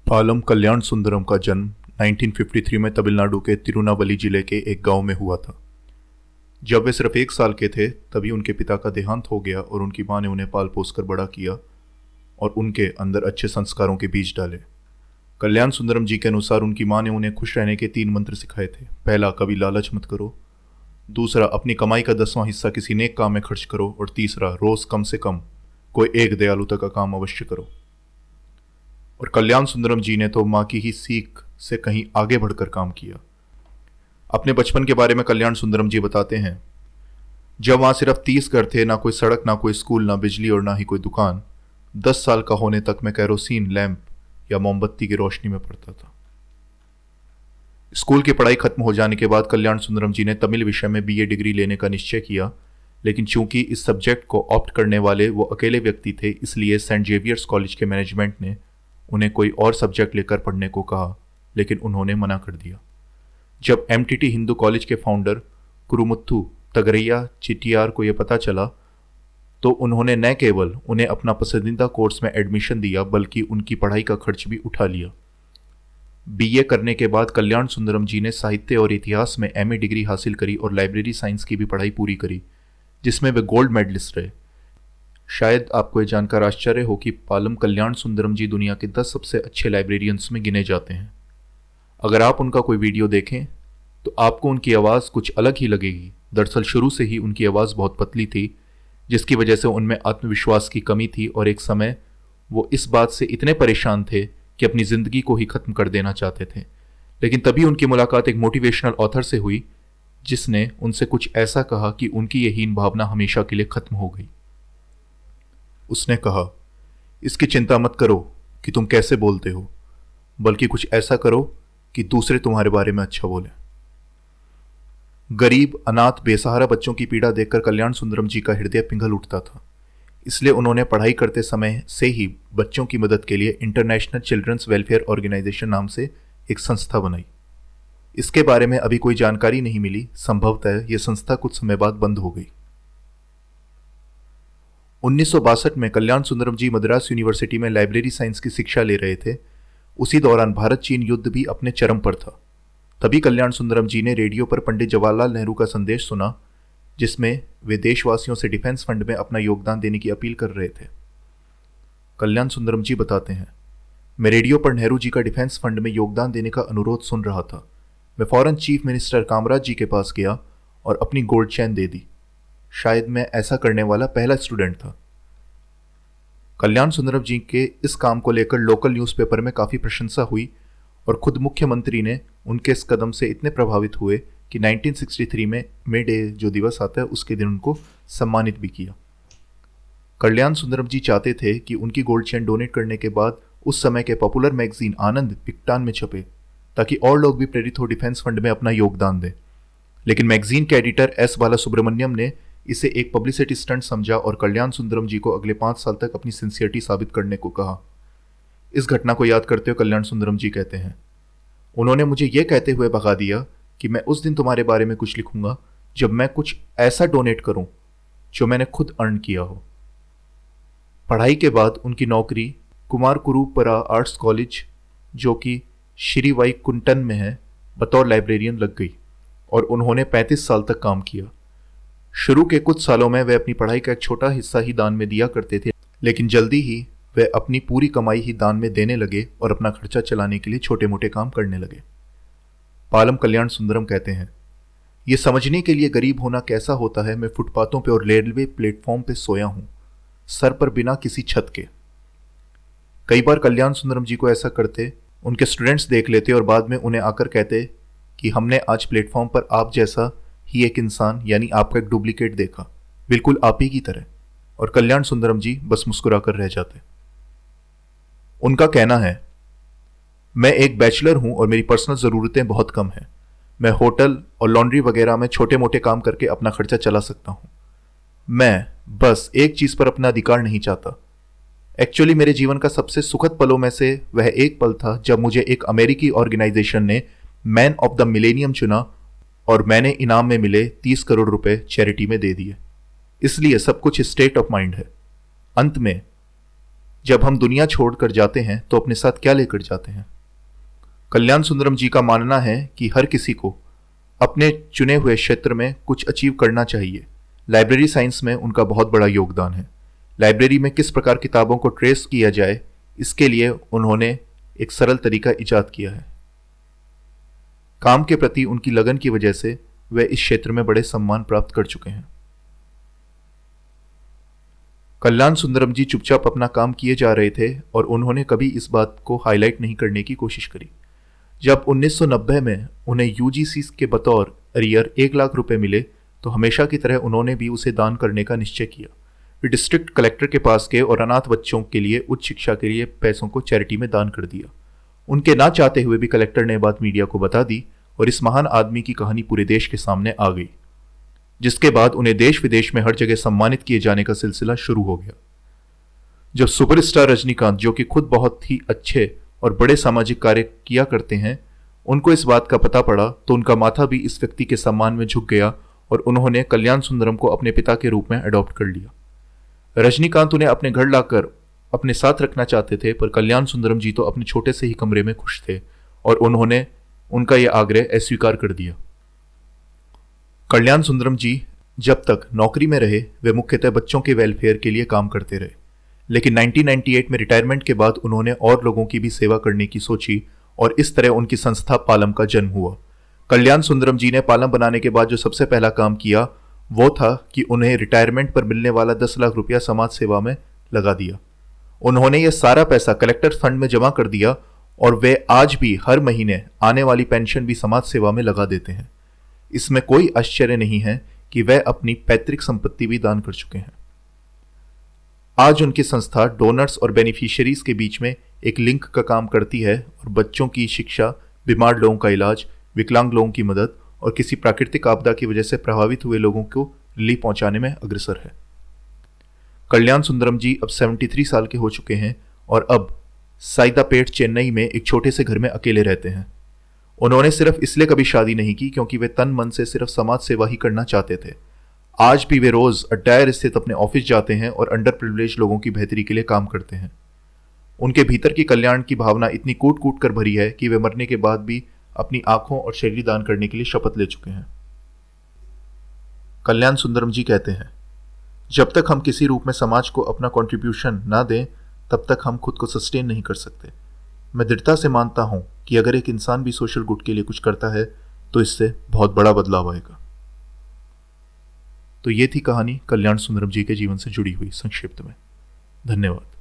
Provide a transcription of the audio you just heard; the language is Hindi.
पालम कल्याण सुंदरम का जन्म 1953 में तमिलनाडु के तिरुनावली जिले के एक गांव में हुआ था। जब वे सिर्फ 1 साल के थे तभी उनके पिता का देहांत हो गया और उनकी मां ने उन्हें पाल पोस कर बड़ा किया और उनके अंदर अच्छे संस्कारों के बीज डाले। कल्याण सुंदरम जी के अनुसार उनकी मां ने उन्हें खुश रहने के 3 मंत्र सिखाए थे। पहला, कभी लालच मत करो। दूसरा, अपनी कमाई का 10वां हिस्सा किसी नेक काम में खर्च करो। और तीसरा, रोज कम से कम कोई एक दयालुता का काम अवश्य करो। और कल्याण सुंदरम जी ने तो मां की ही सीख से कहीं आगे बढ़कर काम किया। अपने बचपन के बारे में कल्याण सुंदरम जी बताते हैं, जब वहां सिर्फ 30 घर थे, ना कोई सड़क, ना कोई स्कूल, ना बिजली और ना ही कोई दुकान। 10 साल का होने तक मैं कैरोसिन लैंप या मोमबत्ती की रोशनी में पढ़ता था। स्कूल की पढ़ाई खत्म हो जाने के बाद कल्याण सुंदरम जी ने तमिल विषय में बीए डिग्री लेने का निश्चय किया, लेकिन चूंकि इस सब्जेक्ट को ऑप्ट करने वाले वो अकेले व्यक्ति थे, इसलिए सेंट जेवियर्स कॉलेज के मैनेजमेंट ने उन्हें कोई और सब्जेक्ट लेकर पढ़ने को कहा, लेकिन उन्होंने मना कर दिया। जब एमटीटी हिंदू कॉलेज के फाउंडर कुरुमुत्थु तगरैया चिटियार को यह पता चला तो उन्होंने न केवल उन्हें अपना पसंदीदा कोर्स में एडमिशन दिया, बल्कि उनकी पढ़ाई का खर्च भी उठा लिया। बीए करने के बाद कल्याण सुंदरम जी ने साहित्य और इतिहास में एमए डिग्री हासिल करी और लाइब्रेरी साइंस की भी पढ़ाई पूरी करी, जिसमें वे गोल्ड मेडलिस्ट रहे। शायद आपको यह जानकर आश्चर्य हो कि पालम कल्याण सुंदरम जी दुनिया के 10 सबसे अच्छे लाइब्रेरियंस में गिने जाते हैं। अगर आप उनका कोई वीडियो देखें तो आपको उनकी आवाज़ कुछ अलग ही लगेगी। दरअसल शुरू से ही उनकी आवाज़ बहुत पतली थी, जिसकी वजह से उनमें आत्मविश्वास की कमी थी और एक समय वो इस बात से इतने परेशान थे कि अपनी ज़िंदगी को ही ख़त्म कर देना चाहते थे। लेकिन तभी उनकी मुलाकात एक मोटिवेशनल ऑथर से हुई, जिसने उनसे कुछ ऐसा कहा कि उनकी यह हीन भावना हमेशा के लिए ख़त्म हो गई। उसने कहा, इसकी चिंता मत करो कि तुम कैसे बोलते हो, बल्कि कुछ ऐसा करो कि दूसरे तुम्हारे बारे में अच्छा बोले। गरीब, अनाथ, बेसहारा बच्चों की पीड़ा देखकर कल्याण सुंदरम जी का हृदय पिघल उठता था। इसलिए उन्होंने पढ़ाई करते समय से ही बच्चों की मदद के लिए इंटरनेशनल चिल्ड्रंस वेलफेयर ऑर्गेनाइजेशन नाम से एक संस्था बनाई। इसके बारे में अभी कोई जानकारी नहीं मिली। संभवतः यह संस्था कुछ समय बाद बंद हो गई। 1962 में कल्याण सुंदरम जी मद्रास यूनिवर्सिटी में लाइब्रेरी साइंस की शिक्षा ले रहे थे। उसी दौरान भारत चीन युद्ध भी अपने चरम पर था। तभी कल्याण सुंदरम जी ने रेडियो पर पंडित जवाहरलाल नेहरू का संदेश सुना, जिसमें वे देशवासियों से डिफेंस फंड में अपना योगदान देने की अपील कर रहे थे। कल्याण सुंदरम जी बताते हैं, मैं रेडियो पर नेहरू जी का डिफेंस फंड में योगदान देने का अनुरोध सुन रहा था। मैं फौरन चीफ मिनिस्टर कामराज जी के पास गया और अपनी गोल्ड चेन दे दी। शायद मैं ऐसा करने वाला पहला स्टूडेंट था। कल्याण सुंदरम जी के इस काम को लेकर लोकल न्यूज़पेपर में काफ़ी प्रशंसा हुई और खुद मुख्यमंत्री ने उनके इस कदम से इतने प्रभावित हुए कि 1963 में मे डे जो दिवस आता है उसके दिन उनको सम्मानित भी किया। कल्याण सुंदरम जी चाहते थे कि उनकी गोल्ड चेन डोनेट करने के बाद उस समय के पॉपुलर मैगजीन आनंद पिकटान में छपे, ताकि और लोग भी प्रेरित हो डिफेंस फंड में अपना योगदान दें। लेकिन मैगजीन के एडिटर एस बाला सुब्रमण्यम ने इसे एक पब्लिसिटी स्टंट समझा और कल्याण सुंदरम जी को अगले 5 साल तक अपनी सिंसियरिटी साबित करने को कहा। इस घटना को याद करते हुए कल्याण सुंदरम जी कहते हैं, उन्होंने मुझे यह कहते हुए भगा दिया कि मैं उस दिन तुम्हारे बारे में कुछ लिखूंगा जब मैं कुछ ऐसा डोनेट करूं जो मैंने खुद अर्न किया हो। पढ़ाई के बाद उनकी नौकरी कुमार कुरुपरा आर्ट्स कॉलेज, जो कि श्री वाईकुंठन में है, बतौर लाइब्रेरियन लग गई और उन्होंने 35 साल तक काम किया। शुरू के कुछ सालों में वे अपनी पढ़ाई का एक छोटा हिस्सा ही दान में दिया करते थे, लेकिन जल्दी ही वे अपनी पूरी कमाई ही दान में देने लगे और अपना खर्चा चलाने के लिए छोटे मोटे काम करने लगे। पालम कल्याण सुंदरम कहते हैं, ये समझने के लिए गरीब होना कैसा होता है, मैं फुटपाथों पे और रेलवे प्लेटफॉर्म पे सोया हूं, सर पर बिना किसी छत के। कई बार कल्याण सुंदरम जी को ऐसा करते उनके स्टूडेंट्स देख लेते और बाद में उन्हें आकर कहते कि हमने आज प्लेटफॉर्म पर आप जैसा ही एक इंसान, यानी आपका एक डुप्लीकेट देखा, बिल्कुल आप ही की तरह। और कल्याण सुंदरम जी बस मुस्कुराकर रह जाते। उनका कहना है, मैं एक बैचलर हूं और मेरी पर्सनल ज़रूरतें बहुत कम हैं। मैं होटल और लॉन्ड्री वगैरह में छोटे मोटे काम करके अपना खर्चा चला सकता हूं। मैं बस एक चीज़ पर अपना अधिकार नहीं चाहता। एक्चुअली मेरे जीवन का सबसे सुखद पलों में से वह एक पल था जब मुझे एक अमेरिकी ऑर्गेनाइजेशन ने मैन ऑफ द मिलेनियम चुना और मैंने इनाम में मिले 30 करोड़ रुपए चैरिटी में दे दिए। इसलिए सब कुछ स्टेट ऑफ माइंड है। अंत में जब हम दुनिया छोड़कर जाते हैं तो अपने साथ क्या लेकर जाते हैं? कल्याण सुंदरम जी का मानना है कि हर किसी को अपने चुने हुए क्षेत्र में कुछ अचीव करना चाहिए। लाइब्रेरी साइंस में उनका बहुत बड़ा योगदान है। लाइब्रेरी में किस प्रकार किताबों को ट्रेस किया जाए, इसके लिए उन्होंने एक सरल तरीका इजाद किया है। काम के प्रति उनकी लगन की वजह से वे इस क्षेत्र में बड़े सम्मान प्राप्त कर चुके हैं। कल्याण सुंदरम जी चुपचाप अपना काम किए जा रहे थे और उन्होंने कभी इस बात को हाईलाइट नहीं करने की कोशिश करी। जब 1990 में उन्हें यूजीसी के बतौर अरियर 1 लाख रुपए मिले तो हमेशा की तरह उन्होंने भी उसे दान करने का निश्चय किया। वे डिस्ट्रिक्ट कलेक्टर के पास गए और अनाथ बच्चों के लिए उच्च शिक्षा के लिए पैसों को चैरिटी में दान कर दिया। उनके ना चाहते हुए भी कलेक्टर ने बात मीडिया को बता दी और इस महान आदमी की कहानी पूरे देश के सामने आ गई, जिसके बाद उन्हें देश विदेश में हर जगह सम्मानित किए जाने का सिलसिला शुरू हो गया। जब सुपरस्टार रजनीकांत, जो कि खुद बहुत ही अच्छे और बड़े सामाजिक कार्य किया करते हैं, उनको इस बात का पता पड़ा तो उनका माथा भी इस व्यक्ति के सम्मान में झुक गया और उन्होंने कल्याण सुंदरम को अपने पिता के रूप में अडॉप्ट कर लिया। रजनीकांत उन्हें अपने घर लाकर अपने साथ रखना चाहते थे, पर कल्याण सुंदरम जी तो अपने छोटे से ही कमरे में खुश थे और उन्होंने उनका यह आग्रह अस्वीकार कर दिया। कल्याण सुंदरम जी जब तक नौकरी में रहे वे मुख्यतः बच्चों के वेलफेयर के लिए काम करते रहे, लेकिन 1998 में रिटायरमेंट के बाद उन्होंने और लोगों की भी सेवा करने की सोची और इस तरह उनकी संस्था पालम का जन्म हुआ। कल्याण सुंदरम जी ने पालम बनाने के बाद जो सबसे पहला काम किया वो था कि उन्हें रिटायरमेंट पर मिलने वाला 10 लाख रुपया समाज सेवा में लगा दिया। उन्होंने यह सारा पैसा कलेक्टर फंड में जमा कर दिया और वे आज भी हर महीने आने वाली पेंशन भी समाज सेवा में लगा देते हैं। इसमें कोई आश्चर्य नहीं है कि वह अपनी पैतृक संपत्ति भी दान कर चुके हैं। आज उनकी संस्था डोनर्स और बेनिफिशियरीज के बीच में एक लिंक का काम करती है और बच्चों की शिक्षा, बीमार लोगों का इलाज, विकलांग लोगों की मदद और किसी प्राकृतिक आपदा की वजह से प्रभावित हुए लोगों को रिलीफ पहुंचाने में अग्रसर है। कल्याण सुंदरम जी अब 73 साल के हो चुके हैं और अब साइदापेट, चेन्नई में एक छोटे से घर में अकेले रहते हैं। उन्होंने सिर्फ इसलिए कभी शादी नहीं की क्योंकि वे तन मन से सिर्फ समाज सेवा ही करना चाहते थे। आज भी वे रोज अड्डायर स्थित अपने ऑफिस जाते हैं और अंडर प्रिविलेज लोगों की बेहतरी के लिए काम करते हैं। उनके भीतर की कल्याण की भावना इतनी कूट कूट कर भरी है कि वे मरने के बाद भी अपनी आंखों और शरीर दान करने के लिए शपथ ले चुके हैं। कल्याण सुंदरम जी कहते हैं, जब तक हम किसी रूप में समाज को अपना कंट्रीब्यूशन ना दें तब तक हम खुद को सस्टेन नहीं कर सकते। मैं दृढ़ता से मानता हूं कि अगर एक इंसान भी सोशल गुड के लिए कुछ करता है तो इससे बहुत बड़ा बदलाव आएगा। तो ये थी कहानी कल्याण सुंदरम जी के जीवन से जुड़ी हुई संक्षिप्त में। धन्यवाद।